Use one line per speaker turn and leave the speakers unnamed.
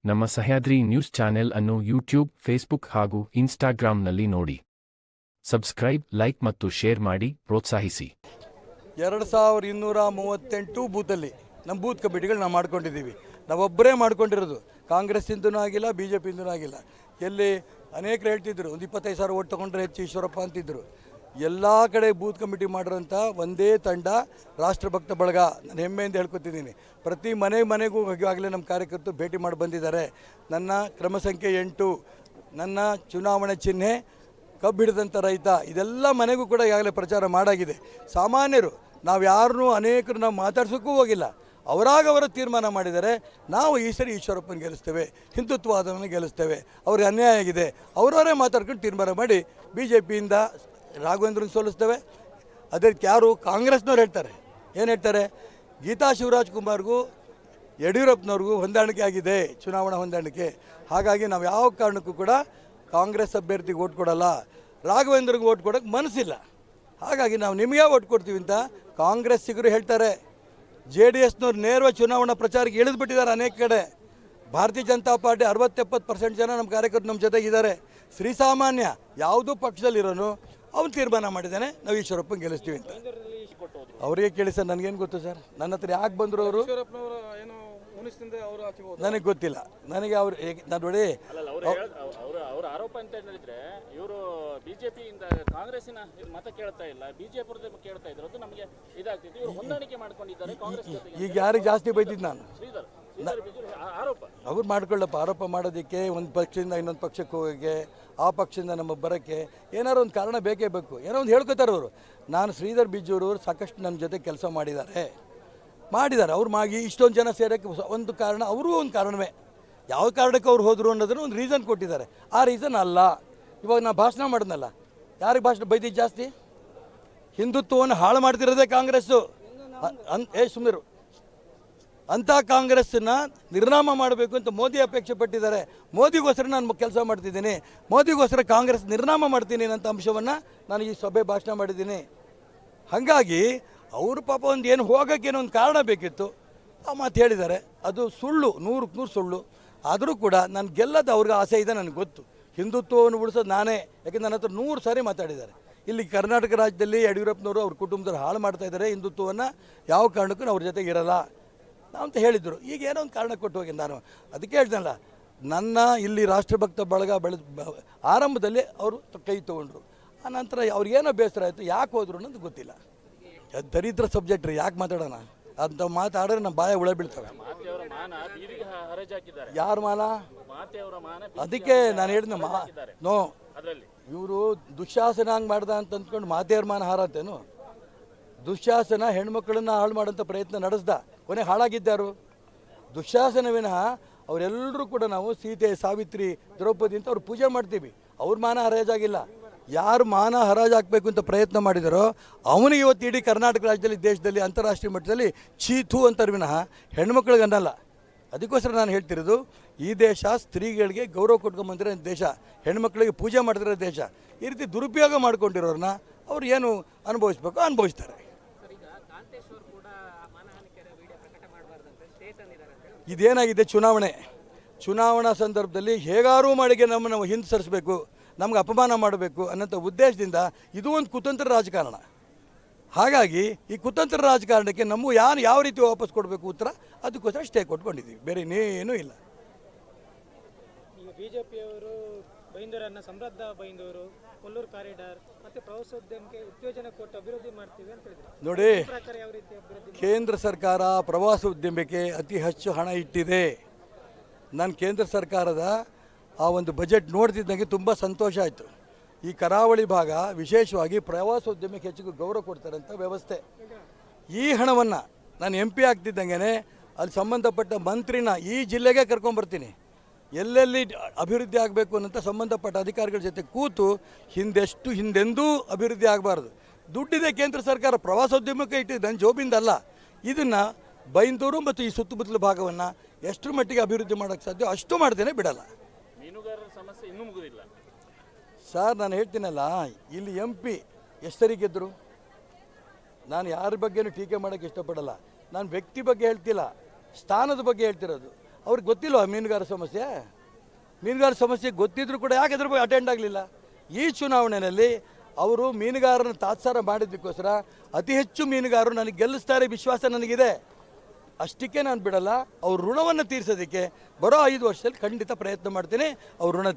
ನಮ್ಮ Sahyadri news channel ಅನ್ನು YouTube, Facebook ಹಾಗೂ ಇನ್ಸ್ಟಾಗ್ರಾಂನಲ್ಲಿ ನೋಡಿ. ಸಬ್ಸ್ಕ್ರೈಬ್, ಲೈಕ್ ಮತ್ತು ಶೇರ್ ಮಾಡಿ ಪ್ರೋತ್ಸಾಹಿಸಿ.
2238 ಬೂತಲ್ಲಿ ನಮ್ಮ ಬೂತ್ ಕಮಿಟಿಗಳು ನಾವು ಮಾಡ್ಕೊಂಡಿದ್ದೀವಿ. ನಾವೊಬ್ಬರೇ ಮಾಡ್ಕೊಂಡಿರೋದು. ಕಾಂಗ್ರೆಸ್ಸಿಂದನೂ ಆಗಿಲ್ಲ, BJPಯಿಂದನೂ ಆಗಿಲ್ಲ. ಎಲ್ಲಿ ಅನೇಕರು ಹೇಳ್ತಿದ್ರು, ಒಂದು 25,000 ಓಟ್ ತೊಗೊಂಡ್ರೆ ಹೆಚ್ಚು ಈಶ್ವರಪ್ಪ ಅಂತಿದ್ರು. ಎಲ್ಲ ಕಡೆ ಬೂತ್ ಕಮಿಟಿ ಮಾಡಿರೋಂಥ ಒಂದೇ ತಂಡ ರಾಷ್ಟ್ರಭಕ್ತ ಬಳಗ. ನಾನು ಹೆಮ್ಮೆಯಿಂದ ಹೇಳ್ಕೊತಿದ್ದೀನಿ. ಪ್ರತಿ ಮನೆಗೂ ಈಗಾಗಲೇ ನಮ್ಮ ಕಾರ್ಯಕರ್ತರು ಭೇಟಿ ಮಾಡಿ ಬಂದಿದ್ದಾರೆ. ನನ್ನ ಕ್ರಮ ಸಂಖ್ಯೆ 8, ನನ್ನ ಚುನಾವಣೆ ಚಿಹ್ನೆ ಕಬ್ಬು ಹಿಡಿದಂಥ ರೈತ, ಇದೆಲ್ಲ ಮನೆಗೂ ಕೂಡ ಈಗಾಗಲೇ ಪ್ರಚಾರ ಮಾಡಾಗಿದೆ. ಸಾಮಾನ್ಯರು ನಾವು ಯಾರನ್ನೂ ಅನೇಕರು ನಾವು ಮಾತಾಡ್ಸೋಕ್ಕೂ ಹೋಗಿಲ್ಲ. ಅವರಾಗವರು ತೀರ್ಮಾನ ಮಾಡಿದ್ದಾರೆ. ನಾವು ಈ ಸರಿ ಈಶ್ವರಪ್ಪನ ಗೆಲ್ಲಿಸ್ತೇವೆ, ಹಿಂದುತ್ವವಾದವನ್ನು ಗೆಲ್ಲಿಸ್ತೇವೆ, ಅವ್ರಿಗೆ ಅನ್ಯಾಯ ಆಗಿದೆ, ಅವರವರೇ ಮಾತಾಡ್ಕೊಂಡು ತೀರ್ಮಾನ ಮಾಡಿ BJPಯಿಂದ ರಾಘವೇಂದ್ರನ ಸೋಲಿಸ್ತೇವೆ. ಅದಕ್ಕೆ ಯಾರು ಕಾಂಗ್ರೆಸ್ನವ್ರು ಹೇಳ್ತಾರೆ, ಏನು ಹೇಳ್ತಾರೆ, ಗೀತಾ ಶಿವರಾಜ್ ಕುಮಾರ್ಗೂ ಯಡಿಯೂರಪ್ಪನವ್ರಿಗೂ ಹೊಂದಾಣಿಕೆ ಆಗಿದೆ, ಚುನಾವಣಾ ಹೊಂದಾಣಿಕೆ. ಹಾಗಾಗಿ ನಾವು ಯಾವ ಕಾರಣಕ್ಕೂ ಕೂಡ ಕಾಂಗ್ರೆಸ್ ಅಭ್ಯರ್ಥಿಗೆ ಓಟ್ ಕೊಡಲ್ಲ, ರಾಘವೇಂದ್ರಿಗೆ ಓಟ್ ಕೊಡೋಕ್ಕೆ ಮನಸ್ಸಿಲ್ಲ. ಹಾಗಾಗಿ ನಾವು ನಿಮಗೆ ಓಟ್ ಕೊಡ್ತೀವಿ ಅಂತ ಕಾಂಗ್ರೆಸ್ಸಿಗರು ಹೇಳ್ತಾರೆ. JDSನವ್ರು ನೇರವಾಗಿ ಚುನಾವಣಾ ಪ್ರಚಾರಕ್ಕೆ ಇಳಿದುಬಿಟ್ಟಿದ್ದಾರೆ. ಅನೇಕ ಕಡೆ ಭಾರತೀಯ ಜನತಾ ಪಾರ್ಟಿ 60-70% ಜನ ನಮ್ಮ ಕಾರ್ಯಕರ್ತರು ನಮ್ಮ ಜೊತೆಗಿದ್ದಾರೆ. ಶ್ರೀಸಾಮಾನ್ಯ ಯಾವುದೂ ಪಕ್ಷದಲ್ಲಿರೋನು ಅವ್ನು ತೀರ್ಮಾನ ಮಾಡಿದ್ದಾನೆ, ನಾವು ಈಶ್ವರಪ್ಪನ ಗೆಲ್ಲಿಸ್ತೀವಿ ಅಂತ. ಅವರಿಗೆ ಕೇಳಿ ಸರ್, ನನಗೇನು ಗೊತ್ತು ಸರ್, ನನ್ನ ಹತ್ರ ಯಾಕೆ ಬಂದರು ಅವರು ನನಗೆ ಗೊತ್ತಿಲ್ಲ. ನನಗೆ ಅವ್ರು ನಾನು ನೋಡಿ
ಅವರ ಆರೋಪ ಅಂತ ಹೇಳಿದ್ರೆ ಇವರು BJPಯಿಂದ ಕಾಂಗ್ರೆಸ್ಸಿನ ಮತ ಕೇಳ್ತಾ ಇಲ್ಲ, BJP ಕೇಳ್ತಾ ಇದ್ರು, ಅದು ನಮಗೆ ಇದಾಗ್ತಿತ್ತು. ಇವರು ಹೊಂದಾಣಿಕೆ ಮಾಡ್ಕೊಂಡಿದ್ದಾರೆ ಕಾಂಗ್ರೆಸ್ ಜೊತೆಗೆ.
ಈಗ ಯಾರಿಗೆ ಜಾಸ್ತಿ ಬೈದಿದ್ದು ನಾನು?
ಆರೋಪ
ಅವ್ರು ಮಾಡ್ಕೊಳ್ಳಪ್ಪ. ಆರೋಪ ಮಾಡೋದಕ್ಕೆ ಒಂದು ಪಕ್ಷದಿಂದ ಇನ್ನೊಂದು ಪಕ್ಷಕ್ಕೆ ಹೋಗೋಕ್ಕೆ, ಆ ಪಕ್ಷದಿಂದ ನಮಗೆ ಬರೋಕ್ಕೆ ಏನಾರು ಒಂದು ಕಾರಣ ಬೇಕೇ ಬೇಕು. ಏನೋ ಒಂದು ಹೇಳ್ಕೊತಾರೆ ಅವರು. ನಾನು ಶ್ರೀಧರ್ ಬಿಜ್ಜೂರವರು ಸಾಕಷ್ಟು ನನ್ನ ಜೊತೆ ಕೆಲಸ ಮಾಡಿದ್ದಾರೆ. ಅವ್ರು ಇಷ್ಟೊಂದು ಜನ ಸೇರೋಕ್ಕೆ ಒಂದು ಕಾರಣ, ಅವರು ಒಂದು ಕಾರಣವೇ. ಯಾವ ಕಾರಣಕ್ಕೆ ಅವ್ರು ಹೋದರು ಅನ್ನೋದನ್ನು ಒಂದು ರೀಸನ್ ಕೊಟ್ಟಿದ್ದಾರೆ. ಆ ರೀಸನ್ ಅಲ್ಲ. ಇವಾಗ ನಾನು ಭಾಷಣ ಮಾಡಿದ್ನಲ್ಲ, ಯಾರಿಗೆ ಭಾಷಣ ಬೈದಿದ್ದು ಜಾಸ್ತಿ? ಹಿಂದುತ್ವವನ್ನು ಹಾಳು ಮಾಡ್ತಿರೋದೇ ಕಾಂಗ್ರೆಸ್ಸು. ಸುಮ್ಮನೆ ಅಂಥ ಕಾಂಗ್ರೆಸ್ಸನ್ನು ನಿರ್ನಾಮ ಮಾಡಬೇಕು ಅಂತ ಮೋದಿ ಅಪೇಕ್ಷೆ ಪಟ್ಟಿದ್ದಾರೆ. ಮೋದಿಗೋಸ್ಕರ ನಾನು ಕೆಲಸ ಮಾಡ್ತಿದ್ದೀನಿ, ಮೋದಿಗೋಸ್ಕರ ಕಾಂಗ್ರೆಸ್ ನಿರ್ನಾಮ ಮಾಡ್ತೀನಿ ಅನ್ನೋಂಥ ಅಂಶವನ್ನು ನಾನು ಈ ಸಭೆ ಭಾಷಣ ಮಾಡಿದ್ದೀನಿ. ಹಾಗಾಗಿ ಅವರು ಪಾಪ ಒಂದು ಏನು ಹೋಗೋಕ್ಕೇನೋ ಒಂದು ಕಾರಣ ಬೇಕಿತ್ತು, ಆ ಮಾತು ಹೇಳಿದ್ದಾರೆ. ಅದು ಸುಳ್ಳು, 100ಕ್ಕೆ 100 ಸುಳ್ಳು. ಆದರೂ ಕೂಡ ನಾನು ಗೆಲ್ಲದ ಅವ್ರಿಗೆ ಆಸೆ ಇದೆ, ನನಗೆ ಗೊತ್ತು. ಹಿಂದುತ್ವವನ್ನು ಉಳಿಸೋದು ನಾನೇ, ಯಾಕೆಂದ್ರೆ ನನ್ನ ಹತ್ರ 100 ಸಾರಿ ಮಾತಾಡಿದ್ದಾರೆ. ಇಲ್ಲಿ ಕರ್ನಾಟಕ ರಾಜ್ಯದಲ್ಲಿ ಯಡಿಯೂರಪ್ಪನವರು ಅವ್ರ ಕುಟುಂಬದವ್ರು ಹಾಳು ಮಾಡ್ತಾ ಇದ್ದಾರೆ, ಹಿಂದುತ್ವವನ್ನು ಯಾವ ಕಾರಣಕ್ಕೂ ಅವ್ರ ಜೊತೆಗೆ ಇರಲ್ಲ ಅಂತ ಹೇಳಿದರು. ಈಗ ಏನೋ ಒಂದು ಕಾರಣ ಕೊಟ್ಟು ಹೋಗಿ ನಾನು ಅದಕ್ಕೆ ಹೇಳ್ದಲ್ಲ, ನನ್ನ ಇಲ್ಲಿ ರಾಷ್ಟ್ರಭಕ್ತ ಬಳಗ ಆರಂಭದಲ್ಲಿ ಅವರು ಕೈ ತೊಗೊಂಡ್ರು. ಆನಂತರ ಅವ್ರಿಗೇನೋ ಬೇಸರ ಆಯಿತು, ಯಾಕೆ ಹೋದ್ರು ಅನ್ನೋದು ಗೊತ್ತಿಲ್ಲ. ದರಿದ್ರ ಸಬ್ಜೆಕ್ಟ್ ರೀ, ಯಾಕೆ ಮಾತಾಡೋಣ ಅಂತ ಮಾತಾಡಿದ್ರೆ ನಮ್ಮ ಬಾಯ ಹುಳ ಬೀಳ್ತವೆ. ಯಾರ ಮಾನ? ಅದಕ್ಕೆ ನಾನು ಹೇಳಿದ ನೋ, ಇವರು ದುಶ್ಯಾಸನ ಹಂಗೆ ಮಾಡ್ದ ಅಂತ ಅಂದ್ಕೊಂಡು ಮಾತೆಯವ್ರ ಮಾನ ಹಾರತ್ತೇನು? ದುಶ್ಯಾಸನ ಹೆಣ್ಮಕ್ಳನ್ನ ಹಾಳು ಮಾಡೋಂಥ ಪ್ರಯತ್ನ ನಡೆಸ್ದ, ಕೊನೆ ಹಾಳಾಗಿದ್ದಾರು. ದುಶ್ಯಾಸನ ವಿನಃ ಅವರೆಲ್ಲರೂ ಕೂಡ ನಾವು ಸೀತೆ, ಸಾವಿತ್ರಿ, ದ್ರೌಪದಿ ಅಂತ ಅವ್ರು ಪೂಜೆ ಮಾಡ್ತೀವಿ. ಅವ್ರ ಮಾನ ಹರಾಜಾಗಿಲ್ಲ. ಯಾರು ಮಾನ ಹರಾಜು ಹಾಕಬೇಕು ಅಂತ ಪ್ರಯತ್ನ ಮಾಡಿದಾರೋ ಅವನಿಗೆ ಇವತ್ತು ಇಡೀ ಕರ್ನಾಟಕ ರಾಜ್ಯದಲ್ಲಿ, ದೇಶದಲ್ಲಿ, ಅಂತಾರಾಷ್ಟ್ರೀಯ ಮಟ್ಟದಲ್ಲಿ ಚೀತು ಅಂತಾರೆ ವಿನಃ ಹೆಣ್ಮಕ್ಳಿಗೆ ಅನ್ನಲ್ಲ. ಅದಕ್ಕೋಸ್ಕರ ನಾನು ಹೇಳ್ತಿರೋದು, ಈ ದೇಶ ಸ್ತ್ರೀಗಳಿಗೆ ಗೌರವ ಕೊಟ್ಕೊಂಬಂದಿರೋ ದೇಶ, ಹೆಣ್ಮಕ್ಳಿಗೆ ಪೂಜೆ ಮಾಡ್ತಿರೋ ದೇಶ. ಈ ರೀತಿ ದುರುಪಯೋಗ ಮಾಡ್ಕೊಂಡಿರೋರನ್ನ ಅವ್ರು ಏನು ಅನುಭವಿಸ್ಬೇಕು ಅನುಭವಿಸ್ತಾರೆ. ಇದೇನಾಗಿದೆ, ಚುನಾವಣಾ ಸಂದರ್ಭದಲ್ಲಿ ಹೇಗಾರೂ ಮಾಡಿಗೆ ನಮ್ಮನ್ನು ಹಿಂದೆ ಸರಿಸಬೇಕು, ನಮ್ಗೆ ಅಪಮಾನ ಮಾಡಬೇಕು ಅನ್ನೋಂಥ ಉದ್ದೇಶದಿಂದ ಇದು ಒಂದು ಕುತಂತ್ರ ರಾಜಕಾರಣ. ಹಾಗಾಗಿ ಈ ಕುತಂತ್ರ ರಾಜಕಾರಣಕ್ಕೆ ನಮ್ಮ ಯಾವ ರೀತಿ ವಾಪಸ್ ಕೊಡಬೇಕು ಉತ್ತರ, ಅದಕ್ಕೋಸ್ಕರ ಸ್ಟೇ ಕೊಟ್ಕೊಂಡಿದ್ದೀವಿ, ಬೇರೆ ಇನ್ನೇನೂ ಇಲ್ಲ.
ಈಗ BJPಯವರು ಬೈಂದೂರನ್ನು ಸಮೃದ್ಧ ಬೈಂದೂರು, ಕೊಲ್ಲೂರು ಕಾರಿಡಾರ್ ಮತ್ತು ಪ್ರವಾಸೋದ್ಯಮಕ್ಕೆ ಉತ್ತೇಜನ ಕೊಟ್ಟು ಅಭಿವೃದ್ಧಿ ಮಾಡ್ತೀವಿ ಅಂತ ಹೇಳಿದ್ರು.
ನೋಡಿ, ಕೇಂದ್ರ ಸರ್ಕಾರ ಪ್ರವಾಸೋದ್ಯಮಕ್ಕೆ ಅತಿ ಹೆಚ್ಚು ಹಣ ಇಟ್ಟಿದೆ. ನಾನು ಕೇಂದ್ರ ಸರ್ಕಾರದ ಆ ಒಂದು ಬಜೆಟ್ ನೋಡ್ತಿದ್ದಂಗೆ ತುಂಬ ಸಂತೋಷ ಆಯಿತು. ಈ ಕರಾವಳಿ ಭಾಗ ವಿಶೇಷವಾಗಿ ಪ್ರವಾಸೋದ್ಯಮಕ್ಕೆ ಹೆಚ್ಚಿಗೆ ಗೌರವ ಕೊಡ್ತಾರಂಥ ವ್ಯವಸ್ಥೆ. ಈ ಹಣವನ್ನು ನಾನು MP ಆಗ್ತಿದ್ದಂಗೆ ಅಲ್ಲಿ ಸಂಬಂಧಪಟ್ಟ ಮಂತ್ರಿನ ಈ ಜಿಲ್ಲೆಗೆ ಕರ್ಕೊಂಬರ್ತೀನಿ. ಎಲ್ಲೆಲ್ಲಿ ಅಭಿವೃದ್ಧಿ ಆಗಬೇಕು ಅನ್ನೋಂಥ ಸಂಬಂಧಪಟ್ಟ ಅಧಿಕಾರಿಗಳ ಜೊತೆ ಕೂತು ಹಿಂದೆಂದೂ ಅಭಿವೃದ್ಧಿ ಆಗಬಾರ್ದು. ದುಡ್ಡಿದೆ ಕೇಂದ್ರ ಸರ್ಕಾರ ಪ್ರವಾಸೋದ್ಯಮಕ್ಕೆ ಇಟ್ಟಿದ್ದು, ನನ್ನ ಜೋಬಿಂದಲ್ಲ. ಇದನ್ನು ಬೈಂದೂರು ಮತ್ತು ಈ ಸುತ್ತಮುತ್ತಲ ಭಾಗವನ್ನು ಎಷ್ಟು ಮಟ್ಟಿಗೆ ಅಭಿವೃದ್ಧಿ ಮಾಡೋಕ್ಕೆ ಸಾಧ್ಯ ಅಷ್ಟು ಮಾಡ್ತೇನೆ, ಬಿಡಲ್ಲ.
ಮೀನುಗಾರರ ಸಮಸ್ಯೆ ಇನ್ನೂ ಮುಗಿದಿಲ್ಲ
ಸರ್. ನಾನು ಹೇಳ್ತೀನಲ್ಲ, ಇಲ್ಲಿ MP ಎಷ್ಟು ಸರಿ ಗೆದ್ದರು? ನಾನು ಯಾರ ಬಗ್ಗೆನೂ ಟೀಕೆ ಮಾಡೋಕ್ಕೆ ಇಷ್ಟಪಡಲ್ಲ. ನಾನು ವ್ಯಕ್ತಿ ಬಗ್ಗೆ ಹೇಳ್ತಿಲ್ಲ, ಸ್ಥಾನದ ಬಗ್ಗೆ ಹೇಳ್ತಿರೋದು. ಅವ್ರಿಗೆ ಗೊತ್ತಿಲ್ವಾ ಮೀನುಗಾರ ಸಮಸ್ಯೆ? ಮೀನುಗಾರ ಸಮಸ್ಯೆ ಗೊತ್ತಿದ್ರು ಕೂಡ ಯಾಕೆ ಅದ್ರ ಬಗ್ಗೆ ಅಟೆಂಡ್ ಆಗಲಿಲ್ಲ? ಈ ಚುನಾವಣೆಯಲ್ಲಿ ಅವರು ಮೀನುಗಾರನ ತಾತ್ಸಾರ ಮಾಡಿದ್ದಕ್ಕೋಸ್ಕರ ಅತಿ ಹೆಚ್ಚು ಮೀನುಗಾರರು ನನಗೆ ಗೆಲ್ಲಿಸ್ತಾರೆ ವಿಶ್ವಾಸ ನನಗಿದೆ. ಅಷ್ಟಕ್ಕೆ ನಾನು ಬಿಡಲ್ಲ. ಅವ್ರ ಋಣವನ್ನು ತೀರಿಸೋದಕ್ಕೆ ಬರೋ 5 ವರ್ಷದಲ್ಲಿ ಖಂಡಿತ ಪ್ರಯತ್ನ ಮಾಡ್ತೀನಿ. ಅವ್ರ ಋಣ